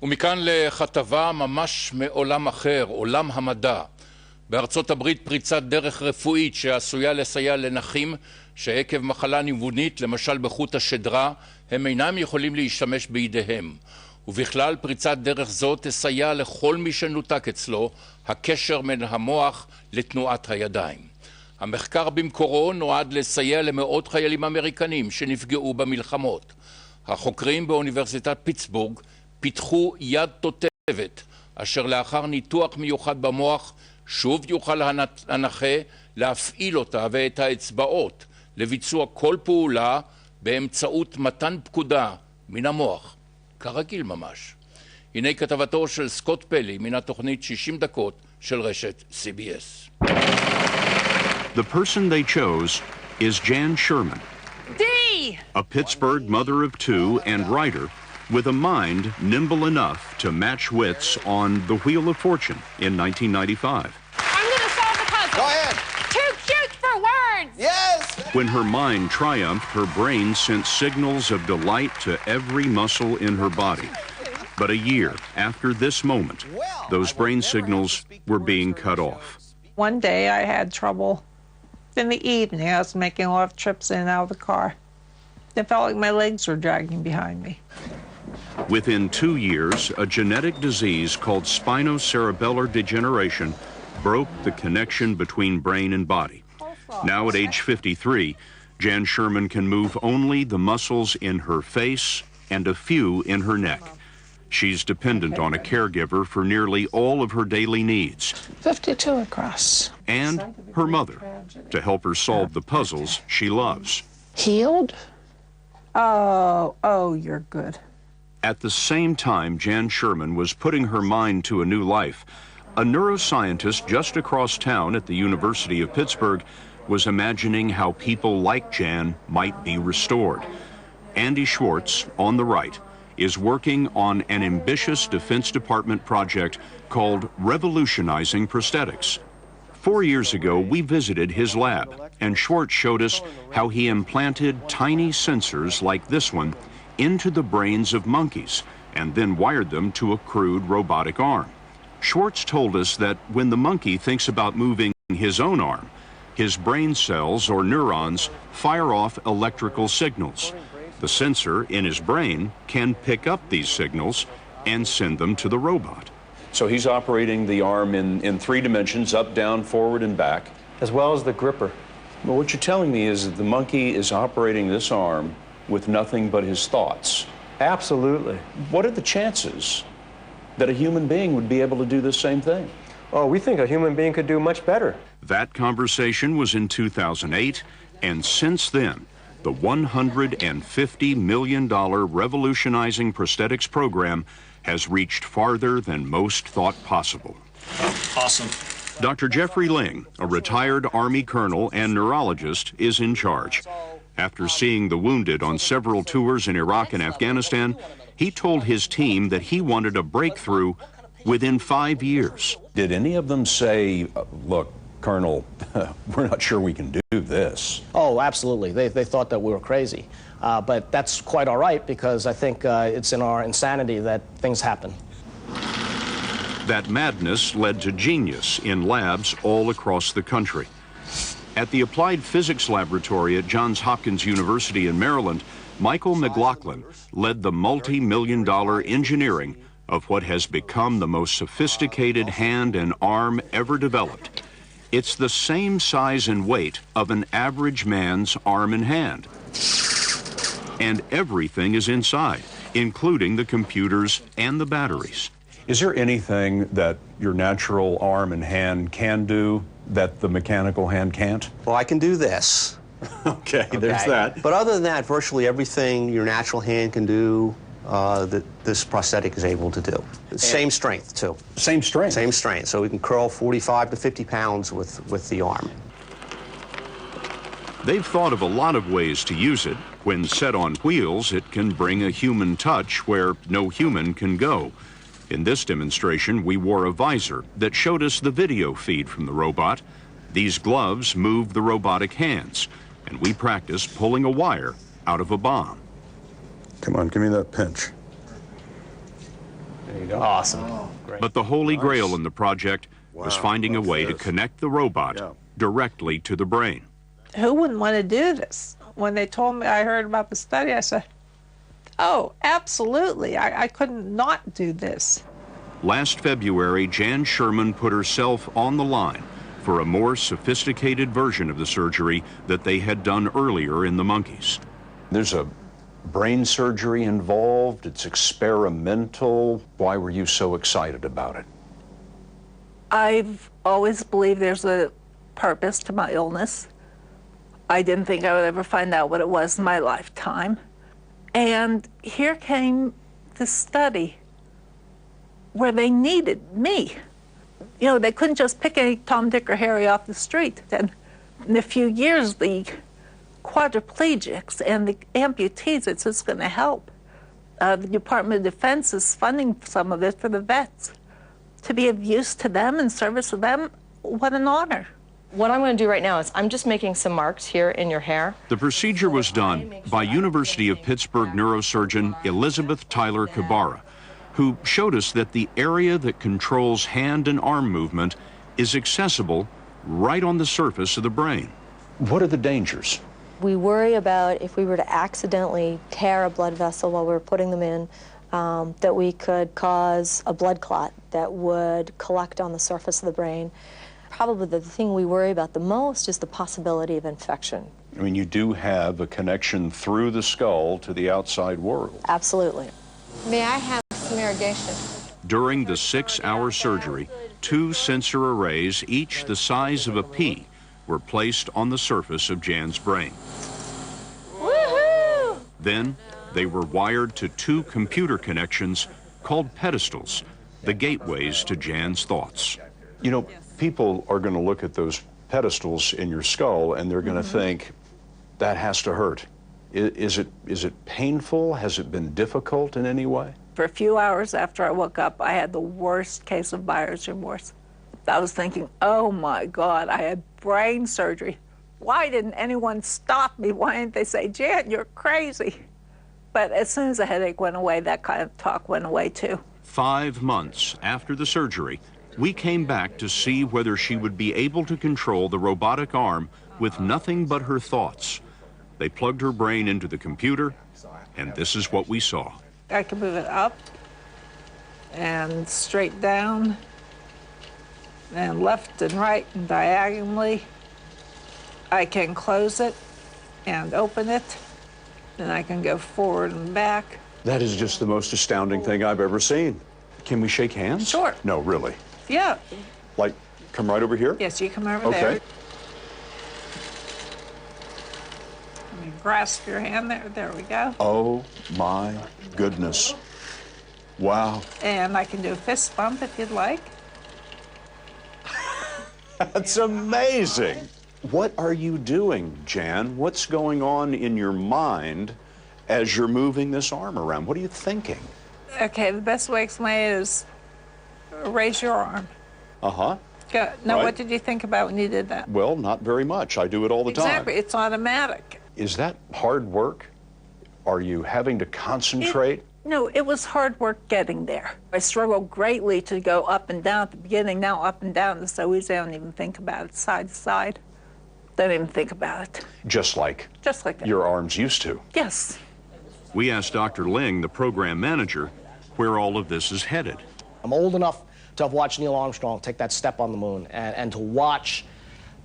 ומכאן לכתבה ממש מעולם אחר, עולם המדע. בארצות הברית פריצת דרך רפואית שעשויה לסייע לנכים שעקב מחלה ניוונית, למשל בחוט השדרה, הם אינם יכולים להשתמש בידיהם. ובכלל פריצת דרך זו תסייע לכל מי שנותק אצלו הקשר מן המוח לתנועת הידיים. המחקר במקורו נועד לסייע למאות חיילים אמריקנים שנפגעו במלחמות. החוקרים באוניברסיטת פיטסבורג פיתחו יד תותבת, אשר לאחר ניתוח מיוחד במוח שוב יוכל הנכה להפעיל אותה ואת האצבעות לביצוע כל פעולה באמצעות מתן פקודה מן המוח, כרגיל ממש. הנה כתבתו של סקוט פלי מן התוכנית 60 דקות של רשת CBS. The person they chose is Jan Sherman, a Pittsburgh mother of two and writer with a mind nimble enough to match wits on The Wheel of Fortune in 1995. I'm going to solve the puzzle. Go ahead. Too cute for words. Yes. When her mind triumphed, her brain sent signals of delight to every muscle in her body. But a year after this moment, those brain signals were being cut off. One day I had trouble. In the evening, I was making a lot of trips in and out of the car. It felt like my legs were dragging behind me. Within 2 years, a genetic disease called spinocerebellar degeneration broke the connection between brain and body. Now at age 53, Jan Sherman can move only the muscles in her face and a few in her neck. She's dependent on a caregiver for nearly all of her daily needs. 52 across. And her mother, to help her solve the puzzles she loves. Healed? Oh, you're good. At the same time Jan Sherman was putting her mind to a new life, a neuroscientist just across town at the University of Pittsburgh was imagining how people like Jan might be restored. Andy Schwartz, on the right, is working on an ambitious Defense Department project called Revolutionizing Prosthetics. 4 years ago, we visited his lab, and Schwartz showed us how he implanted tiny sensors like this one into the brains of monkeys and then wired them to a crude robotic arm. Schwartz told us that when the monkey thinks about moving his own arm, his brain cells or neurons fire off electrical signals. The sensor in his brain can pick up these signals and send them to the robot. So he's operating the arm in 3 dimensions, up, down, forward, and back. As well as the gripper. Well, what you're telling me is that the monkey is operating this arm with nothing but his thoughts. Absolutely. What are the chances that a human being would be able to do the same thing? Oh, we think a human being could do much better. That conversation was in 2008, and since then, the $150 million Revolutionizing Prosthetics program has reached farther than most thought possible. Awesome. Dr. Jeffrey Ling, a retired Army colonel and neurologist, is in charge. After seeing the wounded on several tours in Iraq and Afghanistan, he told his team that he wanted a breakthrough within 5 years. Did any of them say, look, Colonel, we're not sure we can do this? Oh, absolutely. They thought that we were crazy. But that's quite all right because I think it's in our insanity that things happen. That madness led to genius in labs all across the country. At the Applied Physics Laboratory at Johns Hopkins University in Maryland, Michael McLaughlin led the multi-million-dollar engineering of what has become the most sophisticated hand and arm ever developed. It's the same size and weight of an average man's arm and hand. And everything is inside, including the computers and the batteries. Is there anything that your natural arm and hand can do that the mechanical hand can't? Well, I can do this. Okay, there's that. But other than that, virtually everything your natural hand can do, that this prosthetic is able to do. Same strength, too. Same strength? Same strength. So we can curl 45 to 50 pounds with the arm. They've thought of a lot of ways to use it. When set on wheels, it can bring a human touch where no human can go. In this demonstration, we wore a visor that showed us the video feed from the robot. These gloves move the robotic hands, and we practiced pulling a wire out of a bomb. Come on, give me that pinch. you go. Awesome. Great. But the holy grail in the project was finding a way to connect the robot directly to the brain. Who wouldn't want to do this? When they told me, I heard about the study, I said, oh, absolutely. I couldn't not do this. Last February, Jan Sherman put herself on the line for a more sophisticated version of the surgery that they had done earlier in the monkeys. There's a brain surgery involved. It's experimental. Why were you so excited about it? I've always believed there's a purpose to my illness. I didn't think I would ever find out what it was in my lifetime. And here came this study where they needed me. You know, they couldn't just pick any Tom, Dick, or Harry off the street. And in a few years, the quadriplegics and the amputees, it's just going to help. The Department of Defense is funding some of it for the vets. To be of use to them and service to them, what an honor. What I'm going to do right now is I'm just making some marks here in your hair. The procedure was done by University of Pittsburgh neurosurgeon Elizabeth Tyler Kabara, who showed us that the area that controls hand and arm movement is accessible right on the surface of the brain. What are the dangers? We worry about if we were to accidentally tear a blood vessel while we were putting them in, that we could cause a blood clot that would collect on the surface of the brain. Probably the thing we worry about the most is the possibility of infection. I mean, you do have a connection through the skull to the outside world. Absolutely. May I have some irrigation? During the 6-hour surgery, 2 sensor arrays, each the size of a pea, were placed on the surface of Jan's brain. Woohoo! Then they were wired to 2 computer connections called pedestals, the gateways to Jan's thoughts. You know, people are going to look at those pedestals in your skull and they're going to think, that has to hurt. Is it painful? Has it been difficult in any way? For a few hours after I woke up, I had the worst case of buyer's remorse. I was thinking, oh my God, I had brain surgery. Why didn't anyone stop me? Why didn't they say, Jan, you're crazy? But as soon as the headache went away, that kind of talk went away too. 5 months after the surgery, we came back to see whether she would be able to control the robotic arm with nothing but her thoughts. They plugged her brain into the computer, and this is what we saw. I can move it up and straight down and left and right and diagonally. I can close it and open it, and I can go forward and back. That is just the most astounding thing I've ever seen. Can we shake hands? Sure. No, really. Yeah. Like, come right over here? Yes, you come over Okay. there. Let me grasp your hand there. There we go. Oh, my goodness. Wow. And I can do a fist bump if you'd like. That's amazing. What are you doing, Jan? What's going on in your mind as you're moving this arm around? What are you thinking? Okay, the best way to explain it is raise your arm. Uh-huh. Go. Now, Right. what did you think about when you did that? Well, not very much. I do it all the time. Exactly. It's automatic. Is that hard work? Are you having to concentrate? No, it was hard work getting there. I struggled greatly to go up and down at the beginning. Now up and down is so easy, I don't even think about it. Side to side, don't even think about it. Just like that. your arms used to. Yes. We asked Dr. Ling, the program manager, where all of this is headed. I'm old enough to have watched Neil Armstrong take that step on the moon, and to watch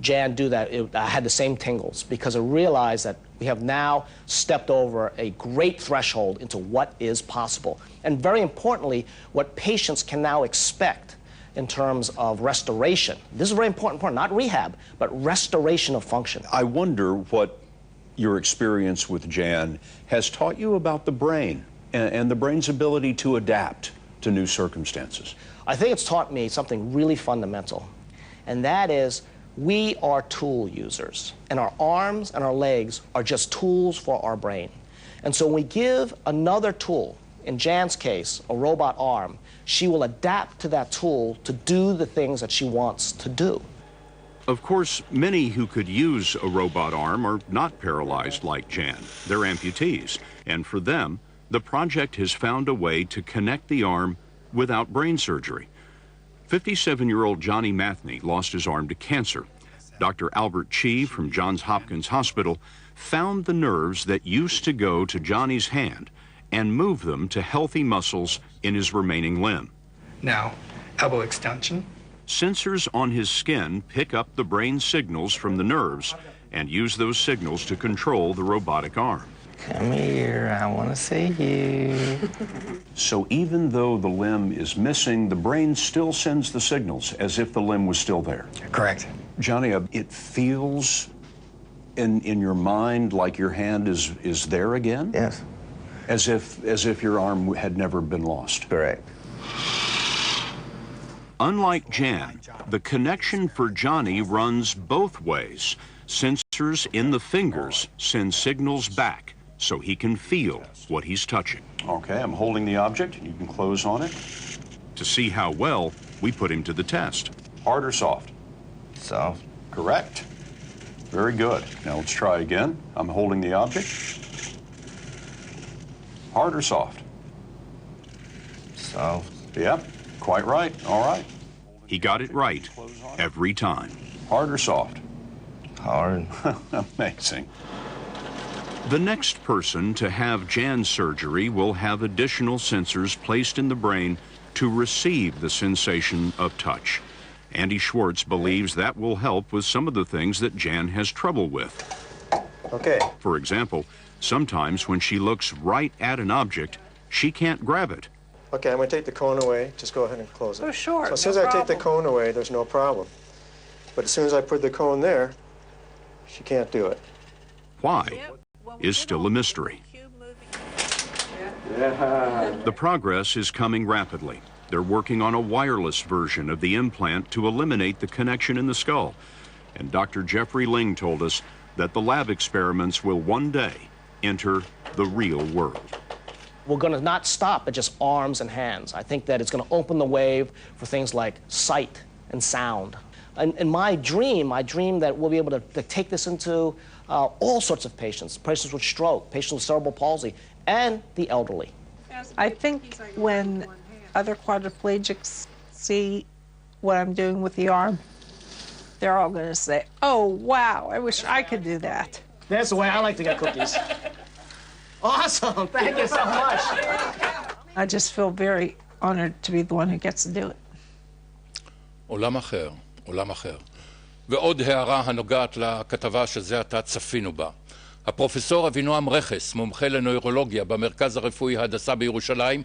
Jan do that, I had the same tingles, because I realized that we have now stepped over a great threshold into what is possible. And very importantly, what patients can now expect in terms of restoration. This is very important part, not rehab, but restoration of function. I wonder what your experience with Jan has taught you about the brain and the brain's ability to adapt to new circumstances. I think it's taught me something really fundamental, and that is we are tool users, and our arms and our legs are just tools for our brain. And so when we give another tool, in Jan's case, a robot arm, she will adapt to that tool to do the things that she wants to do. Of course, many who could use a robot arm are not paralyzed like Jan. They're amputees, and for them, the project has found a way to connect the arm without brain surgery. 57-year-old Johnny Mathney lost his arm to cancer. Dr. Albert Chi from Johns Hopkins Hospital found the nerves that used to go to Johnny's hand and move them to healthy muscles in his remaining limb. Now, elbow extension. Sensors on his skin pick up the brain signals from the nerves and use those signals to control the robotic arm. Come here, I want to see you. So even though the limb is missing, the brain still sends the signals as if the limb was still there. Correct. Johnny, it feels in your mind like your hand is there again? Yes. As if your arm had never been lost. Correct. Unlike Jan, the connection for Johnny runs both ways. Sensors in the fingers send signals back so he can feel what he's touching. Okay, I'm holding the object. You can close on it. To see how well, we put him to the test. Hard or soft? Soft. Correct. Very good. Now let's try again. I'm holding the object. Hard or soft? Soft. Yep, quite right. All right. He got it right every time. Hard or soft? Hard. Amazing. The next person to have Jan's surgery will have additional sensors placed in the brain to receive the sensation of touch. Andy Schwartz believes that will help with some of the things that Jan has trouble with. Okay. For example, sometimes when she looks right at an object, she can't grab it. Okay, I'm going to take the cone away. Just go ahead and close it. Oh, sure. So as soon as I take the cone away, there's no problem. But as soon as I put the cone there, she can't do it. Why is still a mystery. The progress is coming rapidly. They're working on a wireless version of the implant to eliminate the connection in the skull. And Dr. Jeffrey Ling told us that the lab experiments will one day enter the real world. We're going to not stop at just arms and hands. I think that it's going to open the way for things like sight and sound. And my dream that we'll be able to take this into all sorts of patients with stroke, patients with cerebral palsy, and the elderly. I think when other quadriplegics see what I'm doing with the arm, they're all going to say, oh, wow, I wish I could do that. That's the way I like to get cookies. Awesome. Thank you so much. I just feel very honored to be the one who gets to do it. עולם אחר, עולם אחר. ועוד הערה הנוגעת לכתבה שזה עתה צפינו בה. הפרופסור אבינועם רכס, מומחה לנוירולוגיה במרכז הרפואי ההדסה בירושלים,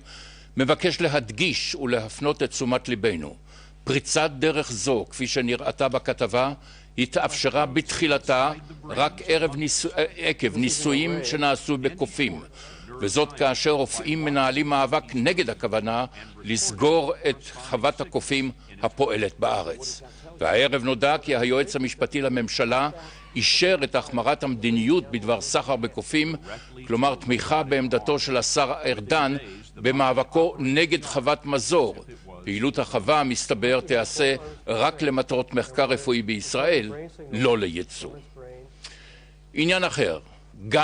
מבקש להדגיש ולהפנות את תשומת ליבנו. פריצת דרך זו, כפי שנראתה בכתבה, התאפשרה בתחילתה רק עקב ניסויים שנעשו בקופים, וזאת כאשר רופאים מנהלים מאבק נגד הכוונה לסגור את חוות הקופים הפועלת בארץ. והערב נודע כי היועץ המשפטי לממשלה אישר את החמרת המדיניות בדבר סחר בקופים, כלומר תמיכה בעמדתו של השר ארדן במאבקו נגד חוות מזור. פעילות החווה מסתבר תיעשה רק למטרות מחקר רפואי בישראל, לא לייצוא. עניין אחר,